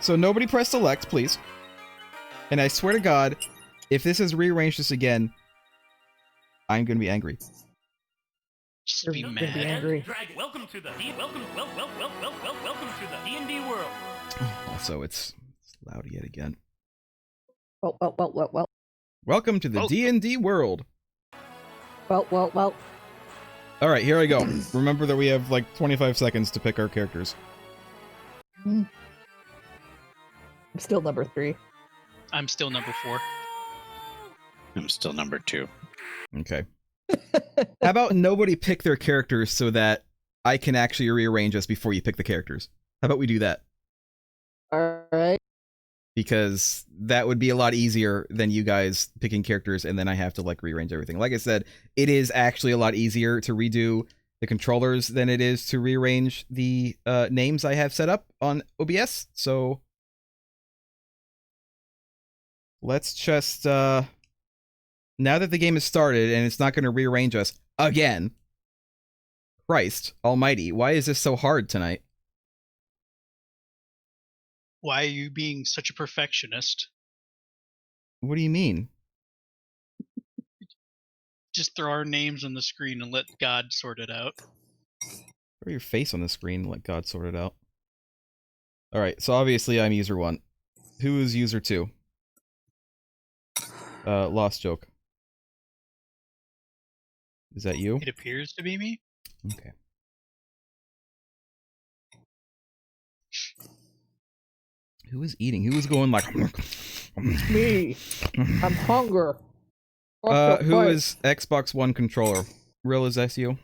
So nobody press select, please. And I swear to God, if this is rearranged this again, I'm gonna be angry. Just be mad. Be angry. Welcome to the welcome to the D&D world. Also, it's loud yet again. Well. Welcome to the D&D world. Well. All right, here I go. Remember that we have like 25 seconds to pick our characters. I'm still number 3. I'm still number 4. I'm still number 2. Okay. How about nobody pick their characters so that I can actually rearrange us before you pick the characters? How about we do that? Alright. Because that would be a lot easier than you guys picking characters and then I have to like rearrange everything. Like I said, it is actually a lot easier to redo the controllers than it is to rearrange the names I have set up on OBS. So let's just now that the game has started and it's not going to rearrange us again. Christ almighty, why is this so hard tonight? Why are you being such a perfectionist? What do you mean? Just throw our names on the screen and let God sort it out. Throw your face on the screen and let God sort it out. Alright, so obviously I'm user 1. Who is user 2? Lost joke. Is that you? It appears to be me. Okay. Who is eating? Who is going like... Me. I'm hunger. Who is Xbox One controller? Real, is that you?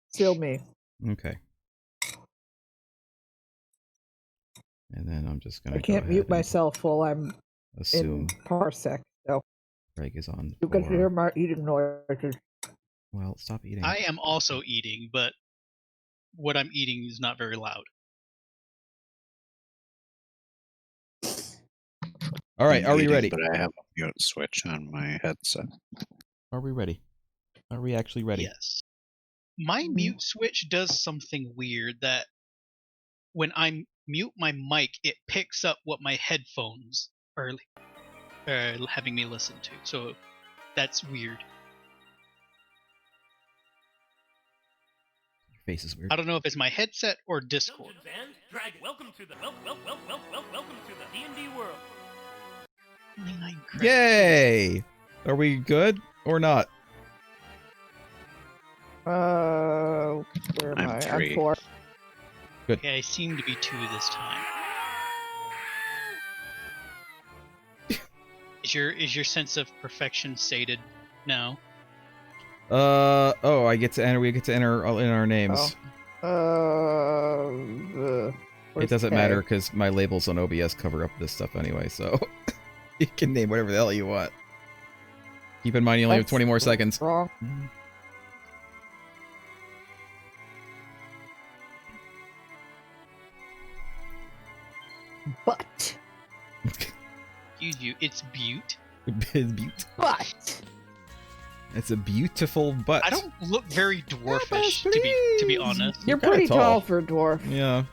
Still me. Okay. And then I'm just gonna I can't mute myself while I'm assume in Parsec, so Greg is on. you can hear my eating noises. Well, stop eating. I am also eating, but what I'm eating is not very loud. All right, are we ready? But I have a mute switch on my headset. Are we ready? Are we actually ready? Yes. My mute switch does something weird that when I mute my mic, it picks up what my headphones are having me listen to. So that's weird. Your face is weird. I don't know if it's my headset or Discord. Welcome to the D&D world. Yay! Are we good or not? Where am I'm I? 3. I'm 4. Good. Okay, I seem to be 2 this time. Is your sense of perfection sated now? Oh, I get to enter. We get to enter in our names. It doesn't matter because my labels on OBS cover up this stuff anyway, so you can name whatever the hell you want. Keep in mind you only have 20 more seconds. Wrong. But. It's Butte. Butte. But. It's a beautiful butt. I don't look very dwarfish, to be honest. You're kinda pretty tall. tall for a dwarf. Yeah.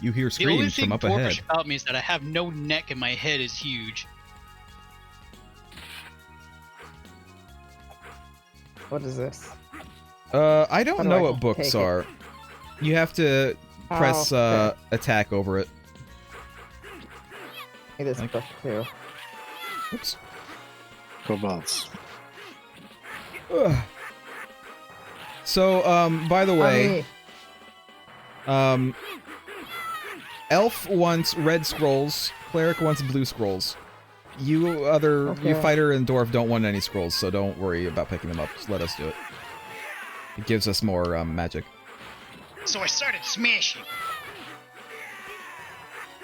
You hear The only screams thing from up dwarfish ahead. about me is that I have no neck and my head is huge. What is this? I don't How do know I what books take it? are. You have to press okay. attack over it. It is book 2. Oops. Go balls. Ugh. So, by the way, Elf wants red scrolls, Cleric wants blue scrolls. You fighter and dwarf don't want any scrolls, so don't worry about picking them up. Just let us do it. It gives us more magic. So I started smashing.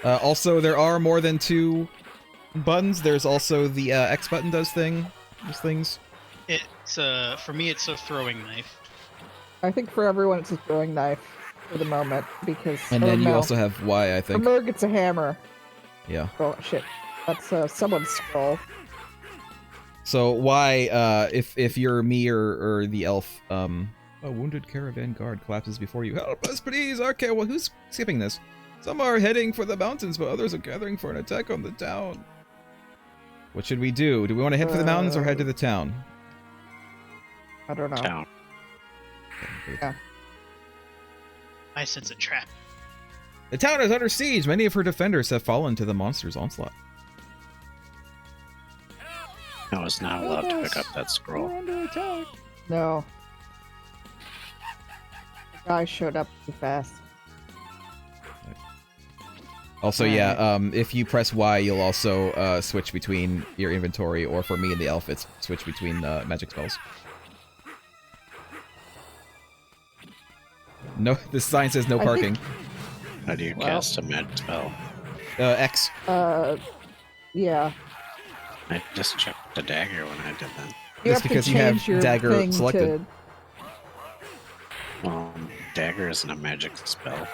Also, there are more than 2 buttons. There's also the X button does those things. It's for me it's a throwing knife. I think for everyone it's a throwing knife for the moment because. And then you also have Y, I think. For Merg, it's a hammer. Yeah. Oh shit, that's someone's skull. So Y, if you're me or the elf, a wounded caravan guard collapses before you. Help us, please! Okay, well, who's skipping this? Some are heading for the mountains, but others are gathering for an attack on the town. What should we do? Do we want to head for the mountains or head to the town? I don't know. Town. Yeah. I sense a trap. The town is under siege. Many of her defenders have fallen to the monster's onslaught. I was not allowed to pick up that scroll. We're under attack. No. The guy showed up too fast. Also, yeah, if you press Y, you'll also switch between your inventory, or for me and the elf, it's switch between magic spells. No, the sign says no parking. How do you cast a magic spell? X. Yeah. I just checked the dagger when I did that. You That's have because to you have change your dagger thing selected. Dagger isn't a magic spell.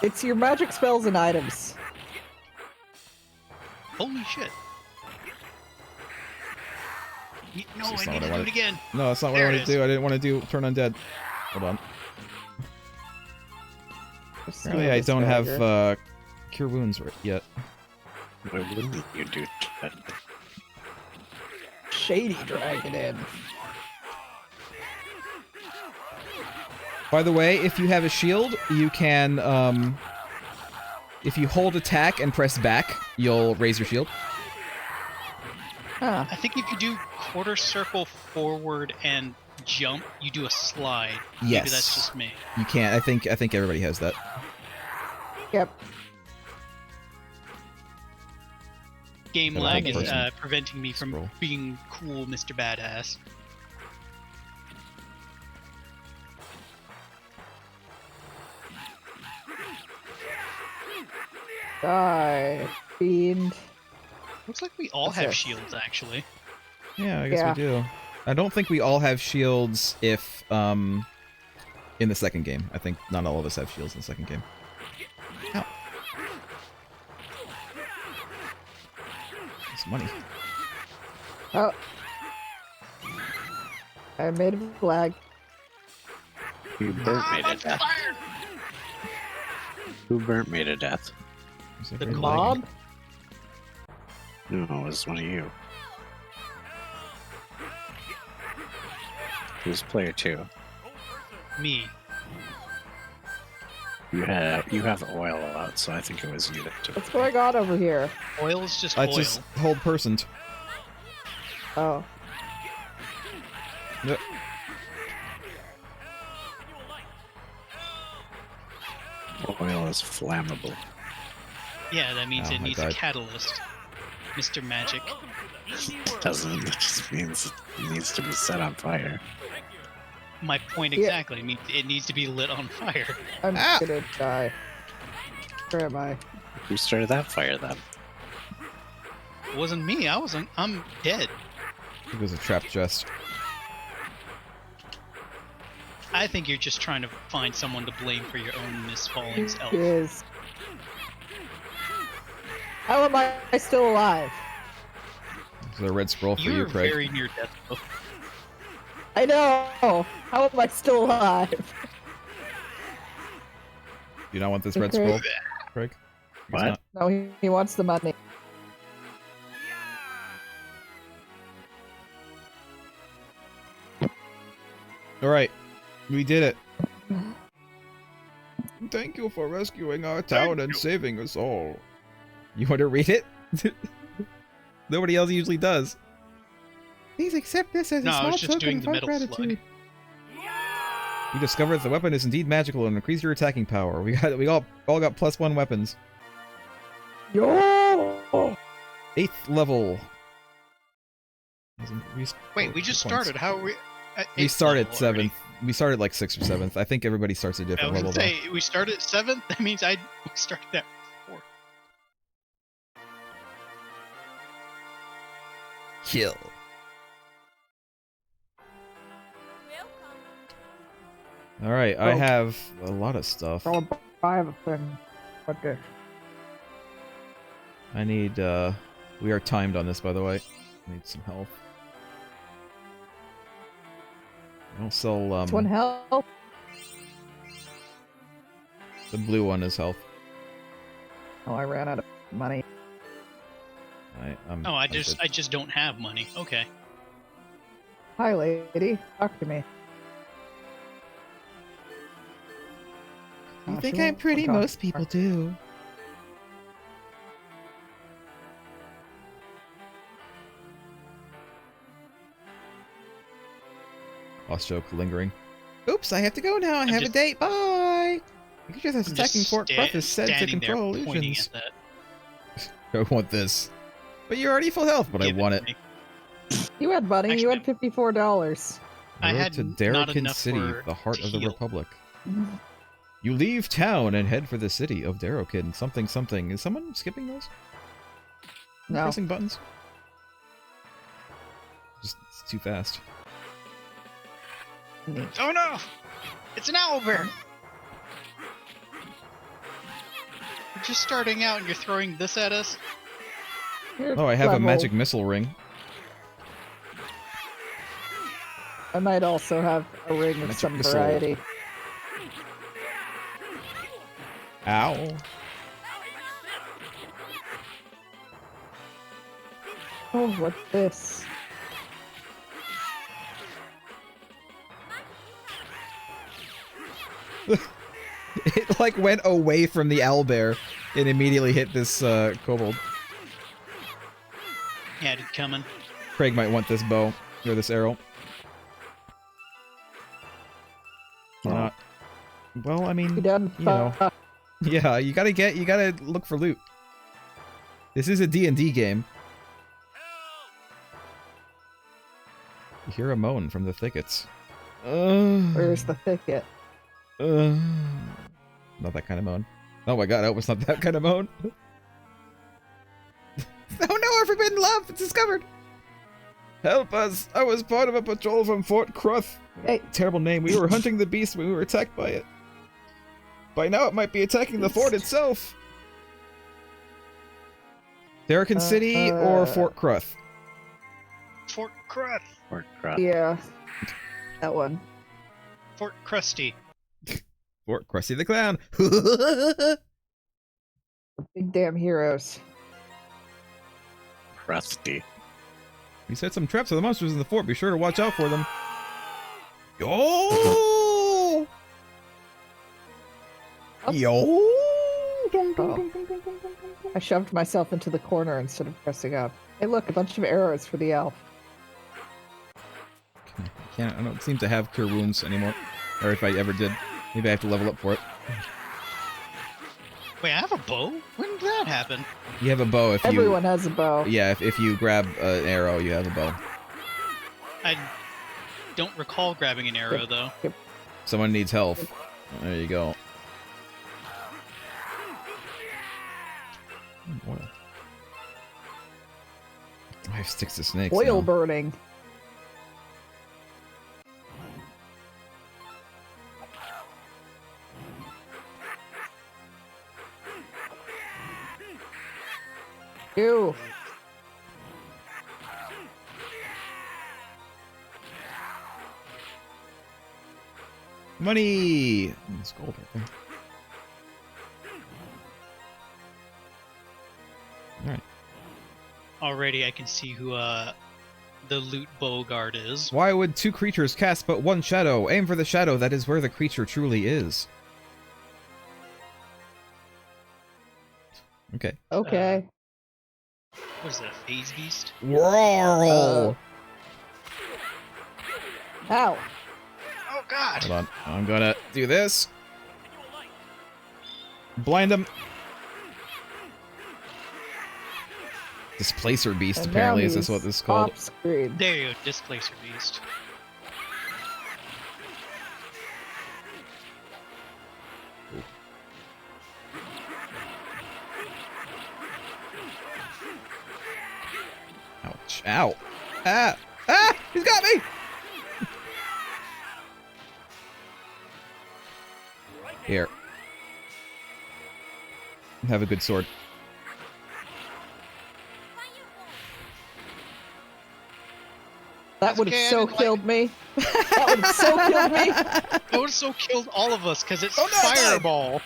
It's your magic spells and items. Holy shit. No, That's I not need what I to do it again. No, that's not what There I it wanted to is. do. I didn't want to do turn undead. Hold on. Apparently I don't have cure wounds yet. Why wouldn't you do that? Shady dragon in. By the way, if you have a shield, you can, if you hold attack and press back, you'll raise your shield. Huh. I think if you do quarter circle forward and jump, you do a slide. Yes. Maybe that's just me. You can't. I think everybody has that. Yep. Game Yeah, lag one is person. preventing me from Scroll. being cool, Mr. Badass. Die. Fiend. Looks like we all That's have it. shields, actually. Yeah, I guess Yeah. we do. I don't think we all have shields if, in the second game. I think not all of us have shields in the second game. Ow. It's money. Oh. I made a flag. You burnt me to death. Who burnt me to death? Is that The very Mob? laggy? No, it was one of you. Who's player 2? Me. You have oil out, so I think it was you that took it. What's going on over here? Oil is just I oil. just hold person. Oh. Yep. Oil is flammable. Yeah, that means Oh, it I needs a died. catalyst. Mr. Magic. Doesn't it just means it needs to be set on fire? My point Yeah. exactly. It needs to be lit on fire. I'm Ah! gonna die. Where am I? Who started that fire then? It wasn't me. I'm dead. It was a trap chest. I think you're just trying to find someone to blame for your own misfallings, Elf. Is. How am I still alive? There's a red scroll for you, You're Craig. very near death, though. I know! How am I still alive? You don't want this red Okay. scroll, Craig? He's What? not- No, he wants the money. Alright, we did it. Thank you for rescuing our town and saving us all. You want to read it? Nobody else usually does. Please accept this as No, a I small was just token doing of the our middle slug. gratitude. You discovered that the weapon is indeed magical and increased your attacking power. We all got +1 weapons. Yo! 8th level. Wait, we just Points. started. How are we? At We 8th started level already? 7th. We started like 6th or 7th. I think everybody starts at a I different was level gonna though. say we started at 7th. That means we started at 4th. Kill. Alright, I Oh. have a lot of stuff. I'll buy the thing. Okay. I need, we are timed on this, by the way. I need some health. I don't sell, It's one health. The blue one is health. Oh, I ran out of money. Oh, I just don't have money. Okay. Hi, lady. Talk to me. You Oh, think she I'm won't pretty? talk. Most people do. Lost joke lingering. Oops, I have to go now. I have a date. Bye. The creature that's I'm attacking just Fort Cruth is said to standing there control pointing illusions. at that. I want this. But you're already full health, but Give I want to it. me. You had money. You Actually, had $54. I Road had to not Darrakin enough City, for the heart to of the heal. Republic. You leave town and head for the city of Darrakin. Something, something. Is someone skipping those? No. Pressing buttons? Just it's too fast. Neat. Oh no! It's an owlbear! We're just starting out and you're throwing this at us? You're Oh, I have a level. magic missile ring. I might also have a ring of Magic some missile. variety. Ow. Oh, what's this? It like went away from the owlbear and immediately hit this kobold. Had it coming. Craig might want this bow or this arrow. Or not. Well, I mean, You done? you know. Yeah, you gotta look for loot. This is a D&D game. You hear a moan from the thickets. Where's the thicket? Not that kind of moan. Oh my god, I hope it's not that kind of moan. Oh no, our forbidden love! It's discovered! Help us! I was part of a patrol from Fort Cruth. Hey. Terrible name. We were hunting the beast when we were attacked by it. By now it might be attacking the fort itself. Darrakin City or Fort Cruth? Fort Cruth! Fort Cruth. Yeah. That one. Fort Krusty. Fort Krusty the Clown. Big damn heroes. Crusty. We set some traps for the monsters in the fort. Be sure to watch out for them. Yo! Oh. Yo! I shoved myself into the corner instead of pressing up. Hey, look, a bunch of arrows for the elf. I don't seem to have cure wounds anymore. Or if I ever did. Maybe I have to level up for it. Wait, I have a bow? When did that happen? You have a bow if you... Everyone has a bow. Yeah, if you grab an arrow, you have a bow. I don't recall grabbing an arrow, though. Someone needs health. There you go. Oil. I have sticks to snakes. Oil now. burning. Ew. Money! It's gold right there. Alright. Already I can see who the loot bow guard is. Why would two creatures cast but one shadow? Aim for the shadow, that is where the creature truly is. Okay. Okay. What is that, a phase beast? Roar! Ow. Oh god! Hold on. I'm gonna do this. Blind him. Displacer beast, And apparently. now Is this he's what this is called? off screen. There you go, displacer beast. Ouch. Ow. Ah! Ah! He's got me! Here. Have a good sword. That That's would okay, I have so didn't like killed me. That would have so killed me. It would have so killed all of us because it's Oh, no, no. fireball.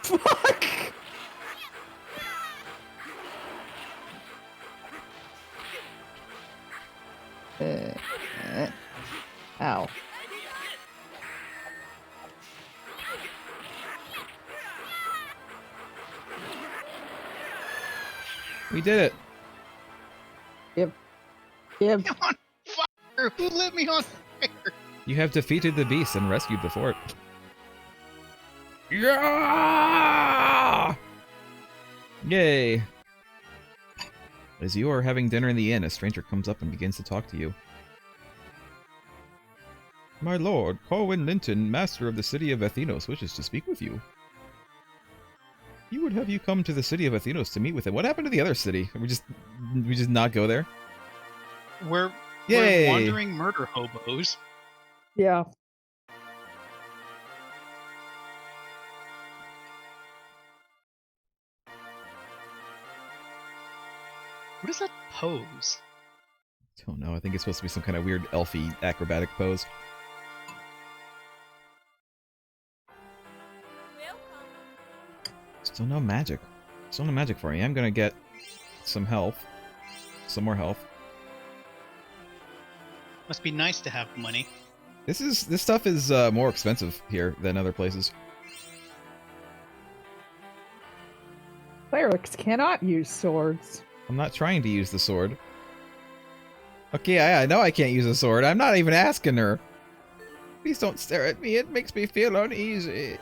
fuck? Ow. We did it. Give. On fire! Who lit me on fire? You have defeated the beast and rescued the fort. Yeah! Yay! As you are having dinner in the inn, a stranger comes up and begins to talk to you. My lord, Corwin Linton, master of the city of Athenos, wishes to speak with you. He would have you come to the city of Athenos to meet with him. What happened to the other city? We just not go there? We're Yay! wandering murder hobos. Yeah. What is that pose? Don't know. I think it's supposed to be some kind of weird elfy acrobatic pose. Still no magic. Still no magic for me. I'm gonna get some health. Some more health. Must be nice to have money. This stuff is more expensive here than other places. Clerics cannot use swords. I'm not trying to use the sword. Okay, I know I can't use a sword. I'm not even asking her. Please don't stare at me. It makes me feel uneasy.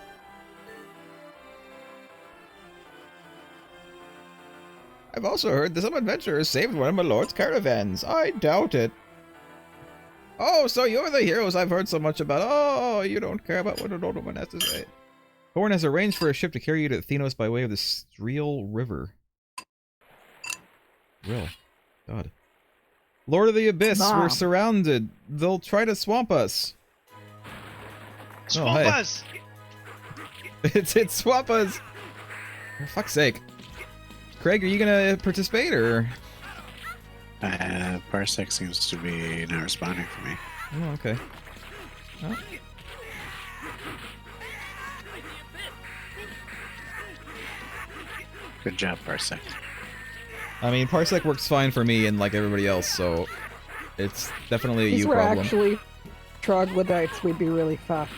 I've also heard that some adventurers saved one of my lord's caravans. I doubt it. Oh, so you're the heroes I've heard so much about. Oh, you don't care about what an old woman has to say. Thorn has arranged for a ship to carry you to Athenos by way of the Streel River. Real. God. Lord of the Abyss, Mom. we're surrounded. They'll try to swamp us. Swamp hey. us! It's swamp us! For fuck's sake. Craig, are you gonna participate, or...? Parsec seems to be not responding for me. Oh, okay. Well, Good job, Parsec. I mean, Parsec works fine for me and like everybody else, so it's definitely a These you were problem. actually troglodytes, we'd be really fucked.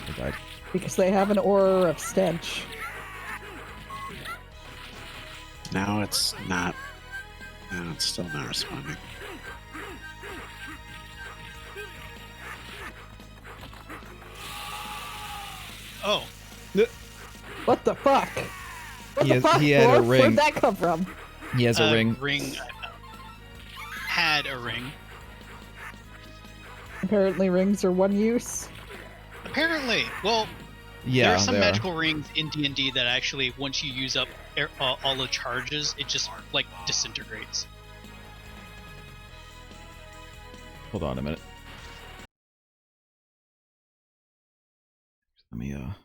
I died. Because they have an aura of stench. Now it's not. No, it's still not responding. Oh, What the fuck? What He the has- fuck, he had a Dwarf? ring. Where'd that come from? He has a ring. Had a ring. Apparently rings are one use. Apparently. Well, Yeah, there are some they magical rings in D&D that actually, once you use up all the charges, it just, like, disintegrates. Hold on a minute. Let me, There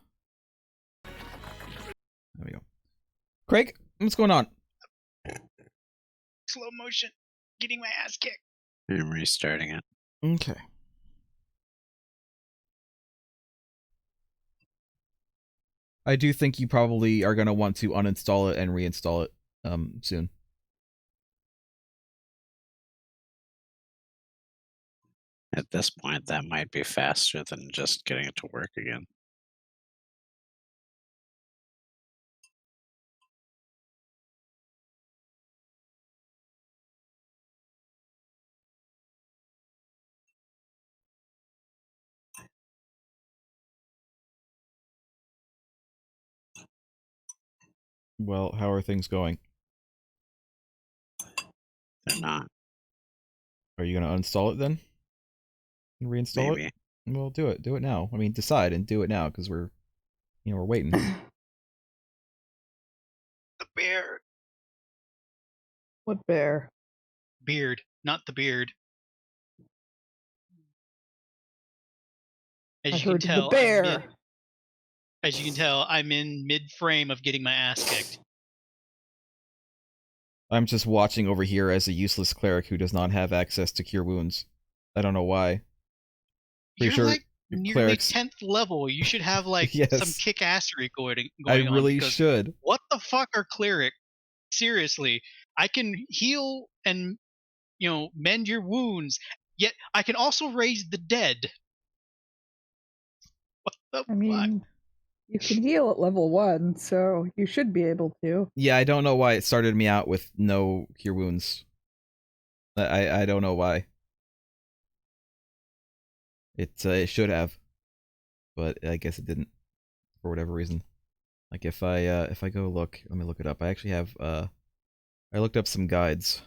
we go. Craig, what's going on? Slow motion. Getting my ass kicked. I'm restarting it. Okay. I do think you probably are going to want to uninstall it and reinstall it soon. At this point, that might be faster than just getting it to work again. Well, how are things going? They're not. Are you going to uninstall it then? And reinstall Maybe. it? Well, do it. Do it now. I mean, decide and do it now, because we're waiting. The bear. What bear? Beard, not the beard. As I you can heard tell, the bear. As you can tell, I'm in mid-frame of getting my ass kicked. I'm just watching over here as a useless cleric who does not have access to cure wounds. I don't know why. Pretty You're sure- like nearly clerics. 10th level. You should have like Yes. some kick-assery going I on. really because should. what the fuck are cleric? Seriously, I can heal and mend your wounds, yet I can also raise the dead. What the I mean, you can heal at level 1, so you should be able to. Yeah, I don't know why it started me out with no cure wounds. I don't know why. It should have, but I guess it didn't for whatever reason. Like if I go look, let me look it up. I actually have I looked up some guides.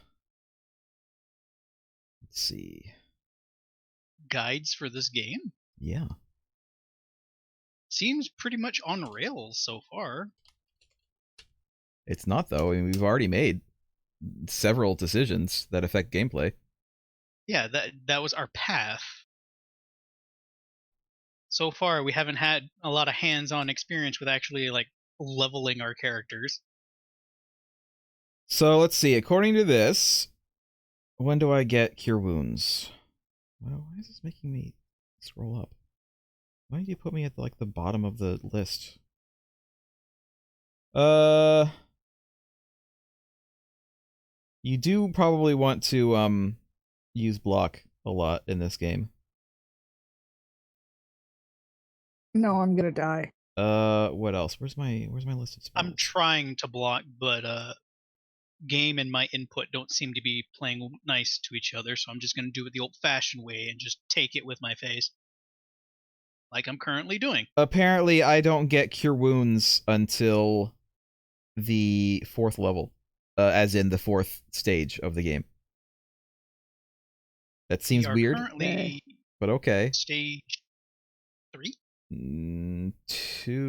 Let's see. guides for this game? Yeah. Seems pretty much on rails so far. It's not though. I mean, we've already made several decisions that affect gameplay. Yeah, that was our path. So far, we haven't had a lot of hands-on experience with actually like leveling our characters. So let's see. According to this, when do I get cure wounds? Well, why is this making me scroll up? Why did you put me at like the bottom of the list? You do probably want to use block a lot in this game. No, I'm gonna die. What else? Where's my list of spells? I'm trying to block, but game and my input don't seem to be playing nice to each other, so I'm just gonna do it the old-fashioned way and just take it with my face, like I'm currently doing. Apparently, I don't get cure wounds until the 4th level, as in the 4th stage of the game. That seems We are weird, currently but okay. stage 3. 2,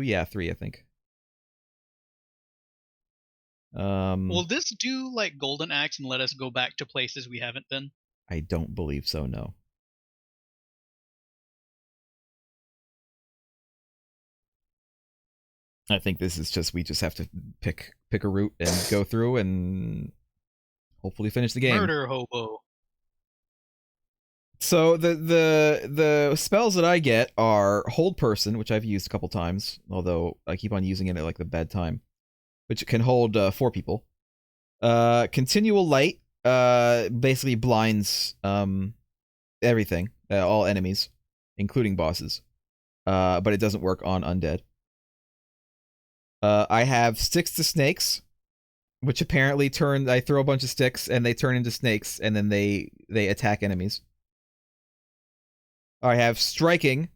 yeah, 3, I think. Will this do like Golden Axe and let us go back to places we haven't been? I don't believe so, no. I think this is just, we just have to pick a route and go through and hopefully finish the game. Murder hobo. So the spells that I get are Hold Person, which I've used a couple times, although I keep on using it at like the bad time, which can hold 4 people. Continual Light basically blinds everything, all enemies, including bosses, but it doesn't work on undead. I have Sticks to Snakes, which apparently I throw a bunch of sticks and they turn into snakes, and then they attack enemies. I have Striking,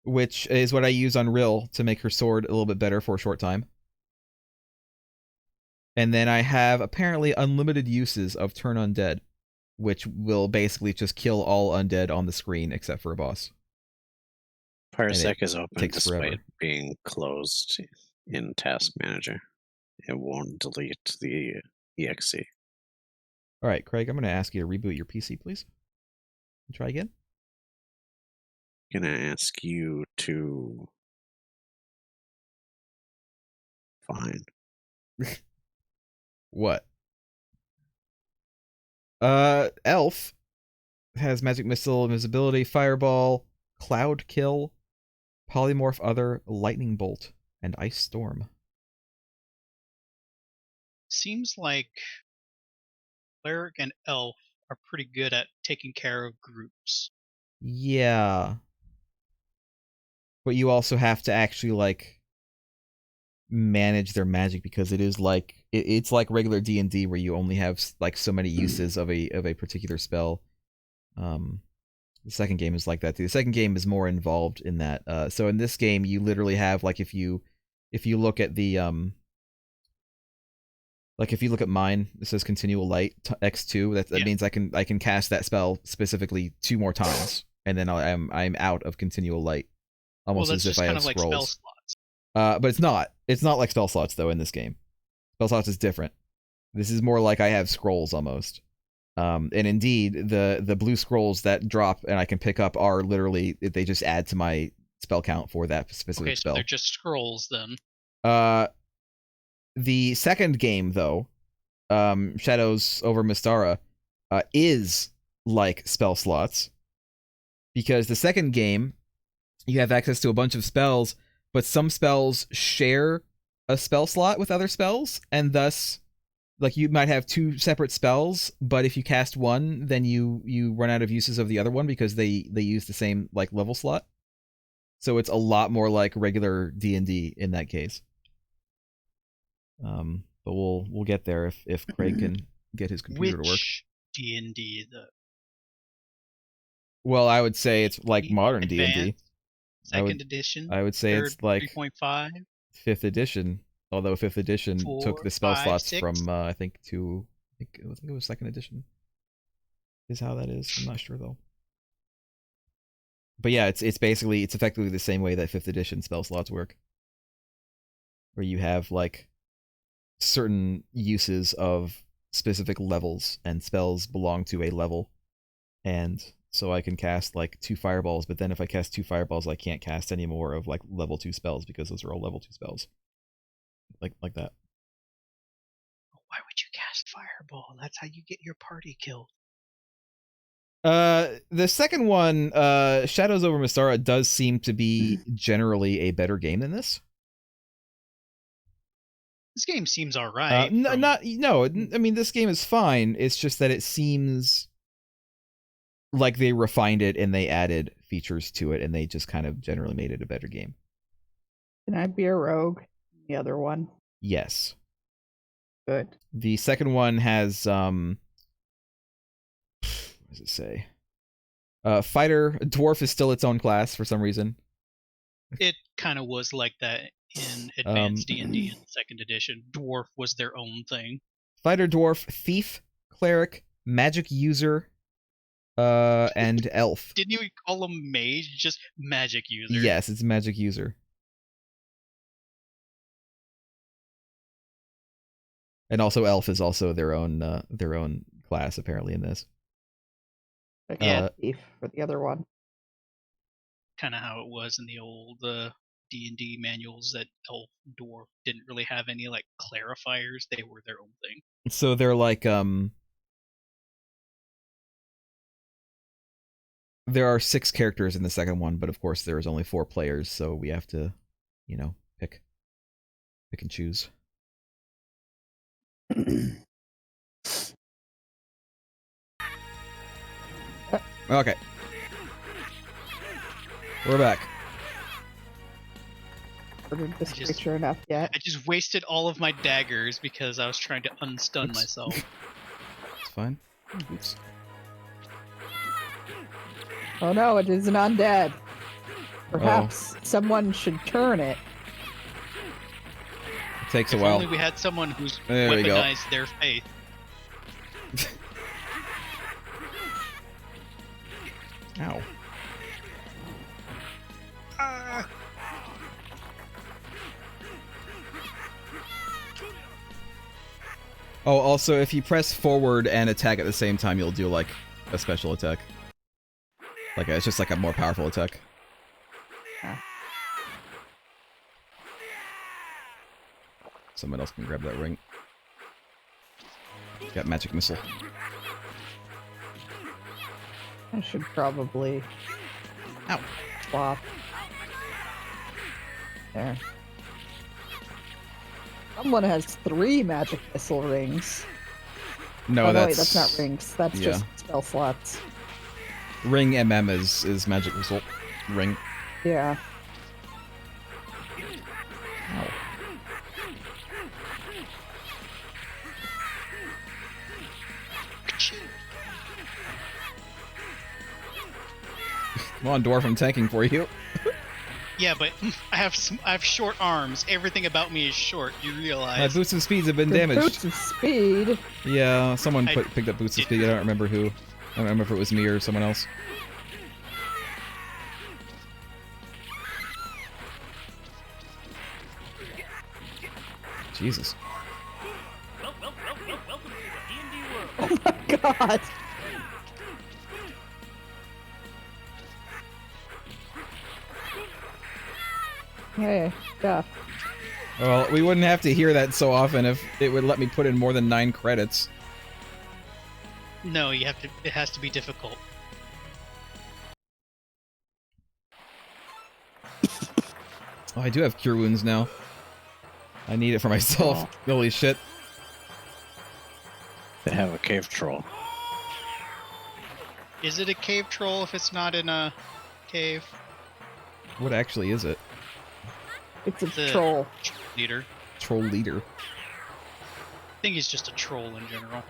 which is what I use on Rill to make her sword a little bit better for a short time. And then I have apparently unlimited uses of Turn Undead, which will basically just kill all undead on the screen except for a boss. Parsec is open takes despite forever. being closed in Task Manager. It won't delete the exe. All right, Craig, I'm going to ask you to reboot your PC, please. Try again. Gonna ask you to fine. What? Elf has Magic Missile, Invisibility, Fireball, Cloud Kill, Polymorph Other, Lightning Bolt, and Ice Storm. Seems like cleric and elf are pretty good at taking care of groups. Yeah. But you also have to actually, like, manage their magic, because it is like it's like regular D&D where you only have like so many uses of a particular spell. The second game is like that too. The second game is more involved in that. So in this game you literally have, like, if you look at the like if you look at mine, it says Continual Light X2. That means I can cast that spell specifically 2 more times, and then I'm out of Continual Light, almost as if I have like scrolls. spell slots. But it's not. It's not like spell slots though in this game. Spell slots is different. This is more like I have scrolls almost. And indeed, the blue scrolls that drop and I can pick up are literally, they just add to my spell count for that specific spell. Okay, so they're just scrolls then. The second game though, Shadows over Mystara, is like spell slots, because the second game you have access to a bunch of spells, but some spells share a spell slot with other spells, and thus, like, you might have 2 separate spells, but if you cast one, then you run out of uses of the other one because they use the same, like, level slot. So it's a lot more like regular D&D in that case. But we'll get there if Craig can get his computer to work. Which D&D? The Well, I would say it's like modern D&D. Advanced, second edition? I would say third, it's like 3.5? 5th edition. Although 5th edition took the spell 5, slots 6? from I think it was 2nd edition. Is how that is. I'm not sure though. But yeah, it's effectively the same way that 5th edition spell slots work. Where you have like certain uses of specific levels, and spells belong to a level. And so I can cast like 2 fireballs, but then if I cast 2 fireballs, I can't cast any more of like level 2 spells because those are all level 2 spells. Like that. Why would you cast Fireball? That's how you get your party killed. The second one, Shadows over Mystara, does seem to be generally a better game than this. This game seems alright. No. I mean, this game is fine. It's just that it seems like they refined it and they added features to it, and they just kind of generally made it a better game. Can I be a rogue? The other one. Yes. Good. The second one has what does it say? Fighter. Dwarf is still its own class for some reason. It kind of was like that in Advanced D&D in 2nd edition. Dwarf was their own thing. Fighter, dwarf, thief, cleric, magic user, and elf. Didn't you call them mage? Just magic user. Yes, it's magic user. And also elf is also their own class apparently in this. Yeah. Thief for the other one. Kind of how it was in the old D&D manuals, that elf dwarf didn't really have any like clarifiers. They were their own thing. So they're like there are 6 characters in the second one, but of course there is only 4 players, so we have to, pick and choose. Okay. We're back. Ordered this I just- creature enough yet. I just wasted all of my daggers because I was trying to unstun Oops. myself. It's fine. Oops. Oh no, it is an undead. Perhaps someone should turn it. It takes a If while. only we had someone who's There we go. weaponized their faith. Ow. Oh, also, if you press forward and attack at the same time, you'll do, like, a special attack. Like, it's just, like, a more powerful attack. Someone else can grab that ring. Got magic missile. I should probably... Ow. Swap. There. Someone has 3 magic missile rings. No, oh, no, that's... wait, that's not rings. That's yeah. just spell slots. Ring MM is magic missile. Ring. Yeah. Ow. Come on, dwarf, I'm tanking for you. Yeah, but I have short arms. Everything about me is short. You My realize? boots of speeds have been The damaged. boots of speed. Yeah, someone I picked up boots of speed. I don't remember who. I don't remember if it was me or someone else. Jesus. Welcome to the D&D world. Oh my god. Hey, yeah. Well, we wouldn't have to hear that so often if it would let me put in more than 9 credits. No, you have to. It has to be difficult. Oh, I do have cure wounds now. I need it for myself. Holy shit. They have a cave troll. Is it a cave troll if it's not in a cave? What actually is it? It's a The troll. leader. Troll leader. I think he's just a troll in general.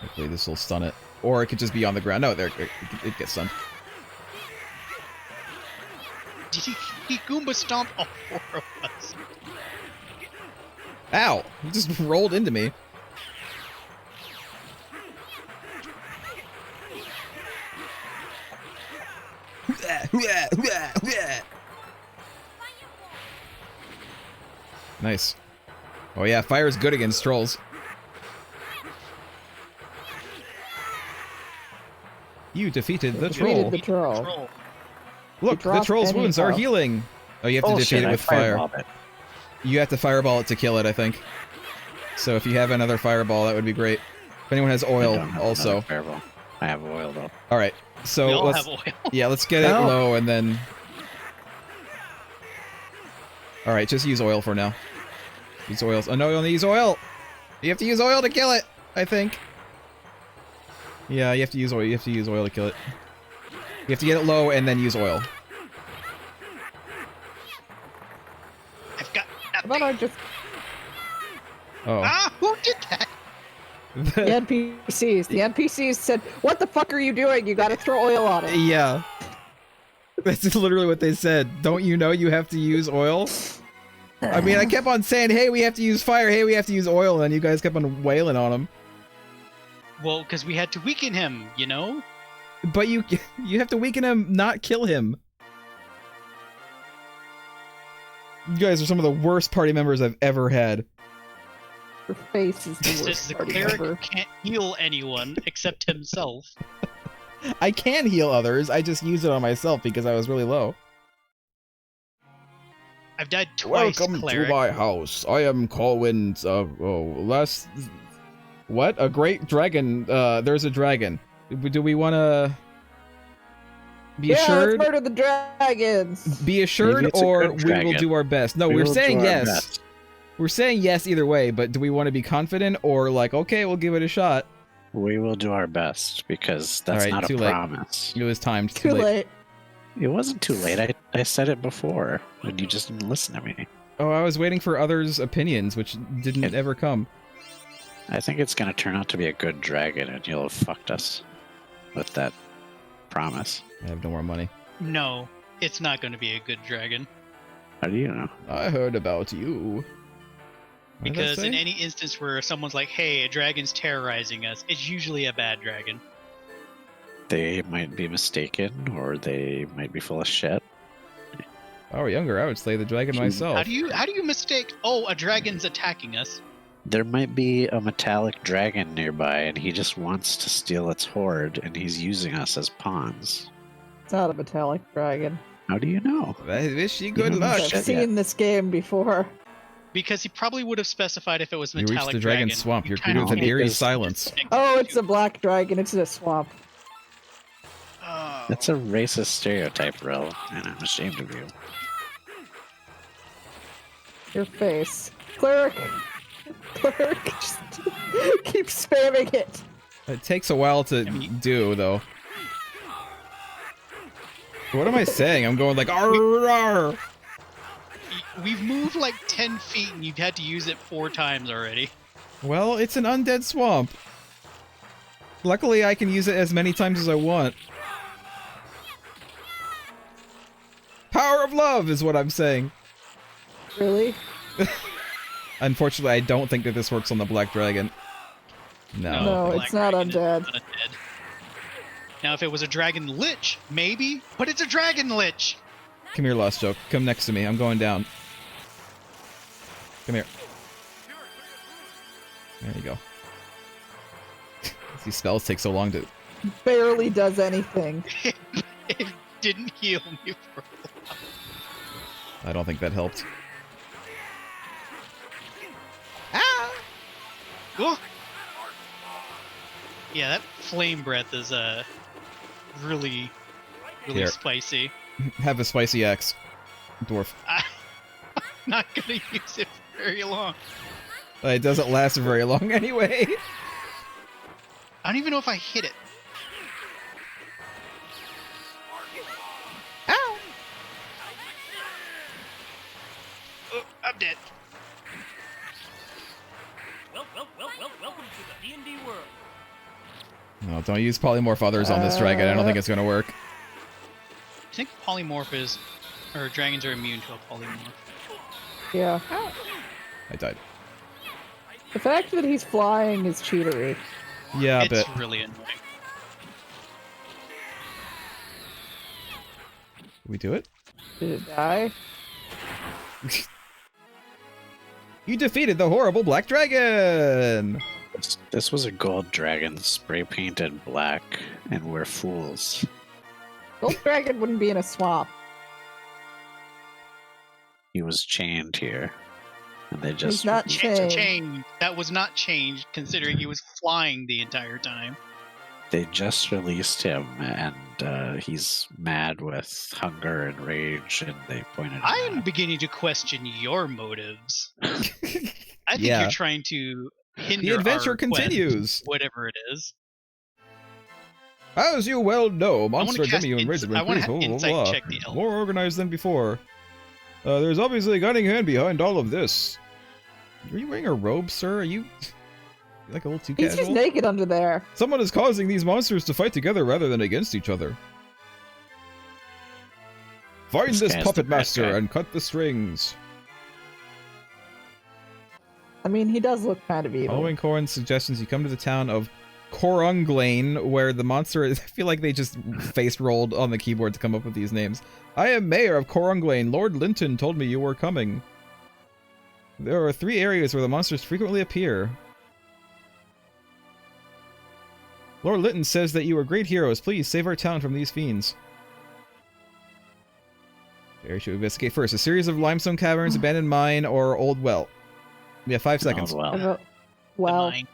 Hopefully this will stun it. Or it could just be on the ground. No, there, it gets stunned. Did he Goomba stomp all four of us? Ow! He just rolled into me. Nice. Oh yeah, fire is good against trolls. You defeated the troll. The troll. Troll. Look, the drop troll's any wounds are health. healing. Oh, you have to defeat Bullshit, it I with fire. fireballed it. You have to fireball it to kill it, I think. So if you have another fireball, that would be great. If anyone has I oil, don't have also. another fireball. I have oil though. All right. So We all let's have oil. yeah, let's get it No. low and then. All right, just use oil for now. Use oil. Oh no, you only use oil. You have to use oil to kill it. I think. Yeah, you have to use oil. You have to use oil to kill it. You have to get it low and then use oil. I've got How about nothing. I just Oh. Ah, who did that? the NPCs? The NPCs said, "What the fuck are you doing? You got to throw oil on it." Yeah. That's literally what they said. Don't you know you have to use oil? I mean, I kept on saying, hey, we have to use fire, hey, we have to use oil, and you guys kept on wailing on him. Well, because we had to weaken him, you know? But you have to weaken him, not kill him. You guys are some of the worst party members I've ever had. Your face is the This worst is the party cleric ever. can't heal anyone except himself. I can heal others, I just use it on myself because I was really low. I've died twice, Welcome cleric. to my house. I am Colwyn's, what? A great dragon, there's a dragon. Do we want to be Yeah, assured? let's murder the dragons. Be assured, Maybe it's a or good we will dragon. do our best. No, We we're will do saying our yes. best. We're saying yes either way, but do we want to be confident or like, okay, we'll give it a shot? We will do our best because that's Alright, not too a late. promise. It was timed. Too late. It wasn't too late. I said it before, and you just didn't listen to me. Oh, I was waiting for others' opinions, which didn't It- ever come. I think it's going to turn out to be a good dragon, and you'll have fucked us with that promise. I have no more money. No, it's not going to be a good dragon. How do you know? I heard about you. What did that Because in say? any instance where someone's like, hey, a dragon's terrorizing us, it's usually a bad dragon. They might be mistaken, or they might be full of shit. If I were younger, I would slay the dragon myself. How do you mistake, oh, a dragon's attacking us? There might be a metallic dragon nearby, and he just wants to steal its hoard, and he's using us as pawns. It's not a metallic dragon. How do you know? I wish you good You luck. know, I've shit, seen this game before. Because he probably would have specified if it was You metallic reached the dragon dragon. swamp. You're kinda greeted with an can't eerie just- silence. Oh, it's a black dragon. It's in a swamp. Oh. That's a racist stereotype, Rel, and I'm ashamed of you. Your face. Cleric. Cleric just keep spamming it. It takes a while to do, though. What am I saying? I'm going like, arr, arr. We've moved like 10 feet and you've had to use it 4 times already. Well, it's an undead swamp. Luckily, I can use it as many times as I want. Power of love is what I'm saying. Really? Unfortunately, I don't think that this works on the black dragon. No. No, the black it's not dragon is undead. undead. Now, if it was a dragon lich, maybe, but it's a dragon lich. Come here, Lost Joke. Come next to me. I'm going down. Come here. There you go. These spells take so long to... Barely does anything. It didn't heal me for. I don't think that helped. Oh, Yeah, that flame breath is really Here. spicy. Have a spicy axe, dwarf. I'm not gonna use it for very long. It doesn't last very long anyway. I don't even know if I hit it. Ow! Oh, I'm dead. Welcome to the D&D world. No, don't use polymorph others on this dragon. I don't think it's gonna work. I think polymorph is, or dragons are immune to a polymorph. Yeah. I died. The fact that he's flying is cheatery. Yeah, It's but really annoying. we do it. Did it die? You defeated the horrible black dragon. This was a gold dragon spray painted black, and we're fools. Gold dragon wouldn't be in a swamp. He was chained here, and they just He's not chained. Chained. That was not changed, considering he was flying the entire time. They just released him, and he's mad with hunger and rage, and they pointed him I am out. beginning to question your motives. I think Yeah. you're trying to hinder The adventure our quest, continues. whatever it is. As you well know, Monster cast Demi and ins- Mergrim I wanna blah, blah, insight blah, check the elf. more organized than before. There's obviously a guiding hand behind all of this. Are you wearing a robe, sir? Are you like a little too He's casual? just naked under there. Someone is causing these monsters to fight together rather than against each other. Find This this guy's puppet the bad master guy. and cut the strings. I mean, he does look kind of evil. Following Corin's suggestions, you come to the town of Corunglain, where the monster is... I feel like they just face rolled on the keyboard to come up with these names. I am mayor of Corunglain. Lord Linton told me you were coming. There are 3 areas where the monsters frequently appear. Lord Linton says that you are great heroes. Please save our town from these fiends. Where should we investigate first? A series of limestone caverns, abandoned mine, or old well? We have 5 seconds. Oh, well. Uh, The well, mine.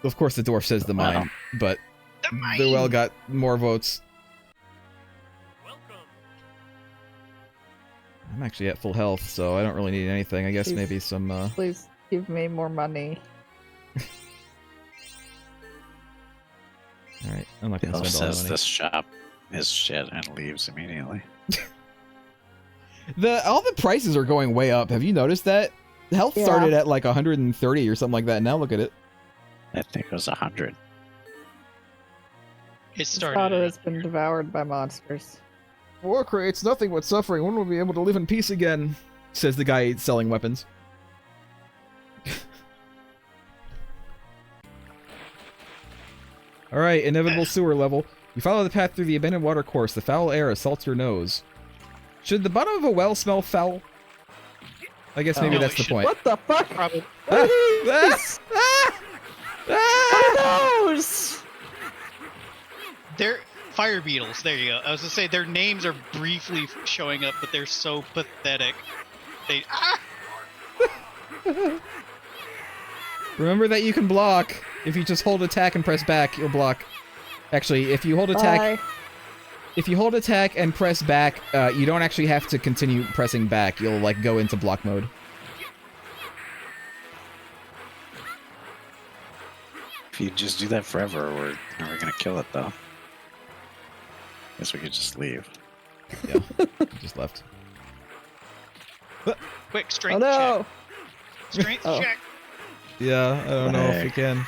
Of course, the dwarf says the Wow. mine, but The mine. the well got more votes. Welcome. I'm actually at full health, so I don't really need anything. I guess Please. maybe some, please give me more money. Alright, I'm not The gonna elf spend all the says money. this shop is shit and leaves immediately. All the prices are going way up. Have you noticed that? Health Yeah. started at like 130 or something like that. Now look at it. I think it was 100. It His started. daughter has been devoured by monsters. War creates nothing but suffering. When will we be able to live in peace again? Says the guy selling weapons. Alright, inevitable sewer level. You follow the path through the abandoned water course. The foul air assaults your nose. Should the bottom of a well smell foul? I guess maybe No, that's it the shouldn't. point. What the fuck? Probably. What is this? Ah! Nose! They're fire beetles. There you go. I was gonna say their names are briefly showing up, but they're so pathetic. They. Ah! Remember that you can block. If you just hold attack and press back, you'll block. Actually, if you hold attack, Bye. if you hold attack and press back, you don't actually have to continue pressing back. You'll like go into block mode. If you just do that forever, we're never gonna kill it though. Guess we could just leave. Yeah, just left. Quick Oh strength no! check. Strength Oh. check. Yeah, I don't know if we can.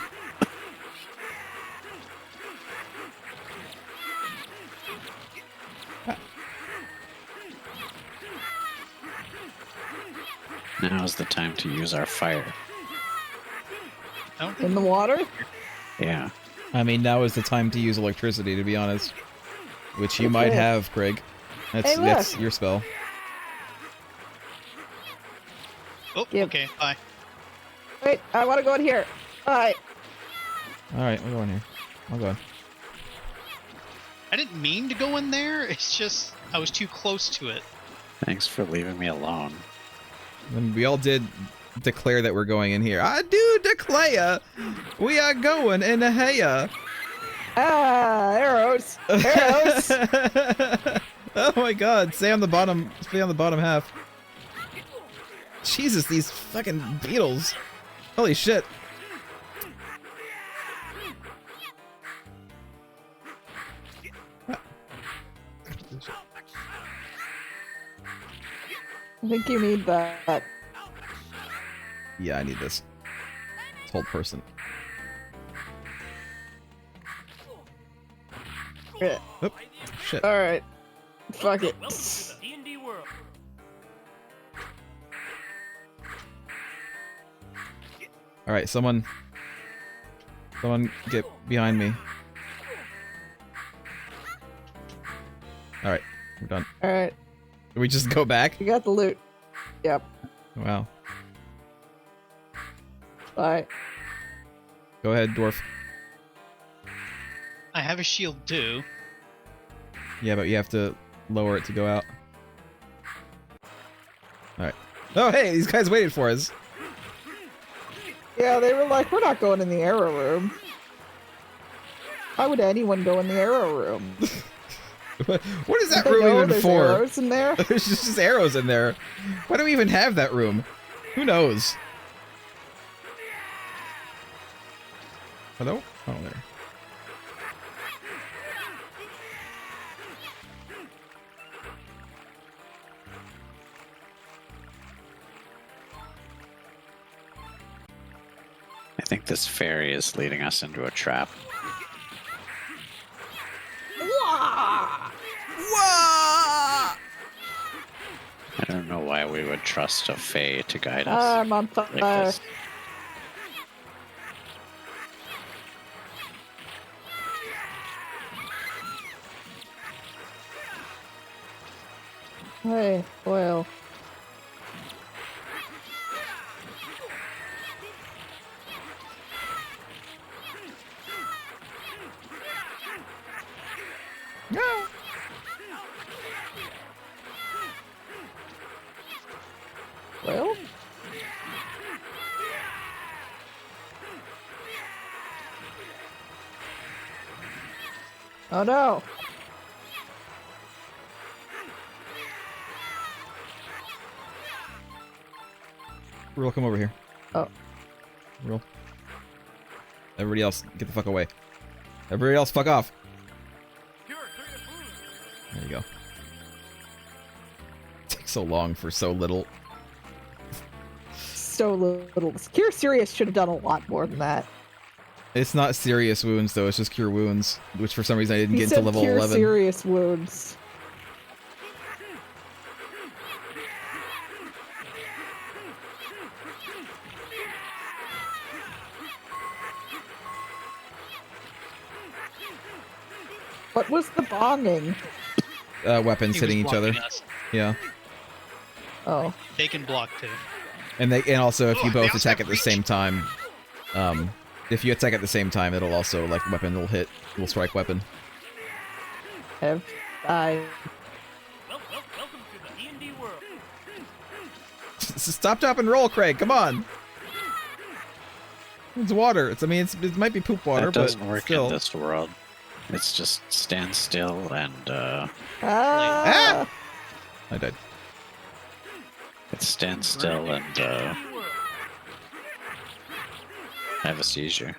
Now is the time to use our fire. I don't think In the water? Yeah. I mean, now is the time to use electricity, to be honest. Which you might Okay. have, Craig. Hey, That's look. your spell. Oh, Yep. okay. Bye. Wait, I want to go in here. Bye. Alright, we'll go in here. I'll go in. I didn't mean to go in there. It's just I was too close to it. Thanks for leaving me alone. And we all did declare that we're going in here. I do declare we are going in a heya. Ah, arrows! Arrows! Oh my god, stay on the bottom half. Jesus, these fucking beetles. Holy shit. I think you need that. Yeah, I need this. Hold person. Yeah. Oop. Shit. Alright. Fuck it. Welcome to the D&D world. Alright, someone get behind me. Alright, we're done. Alright. Do we just go back? You got the loot. Yep. Wow. Bye. Go ahead, dwarf. I have a shield too. Yeah, but you have to lower it to go out. Alright. Oh, hey, these guys waited for us. Yeah, they were like, we're not going in the arrow room. Why would anyone go in the arrow room? What is that Don't they room know even there's for? arrows in there? There's just arrows in there. Why do we even have that room? Who knows? Hello? Oh, there. I think this fairy is leading us into a trap. I don't know why we would trust a fae to guide us I'm on like fire. this. Hey, well. No. Well? Oh no! Rule, come over here. Oh. Rule. Everybody else, get the fuck away. Everybody else, fuck off. There you go. Takes so long for so little. So little. Cure Serious should have done a lot more than that. It's not serious wounds though, it's just cure wounds, which for some reason I didn't He get said to level cure 11. serious wounds. What was the bonging? Weapons He hitting was each other. blocking us. Yeah. Oh. They can block too. And also if you Oh, they both also attack have at the same time, if you attack at the same time, it'll also, like, weapon will hit, will strike weapon. Have I... Welcome to the D&D world. Stop, drop, and roll, Craig, come on! It's water. It might be poop water, That doesn't but work still. in this world. It's just stand still and Ah! I died. it's stand still and have a seizure.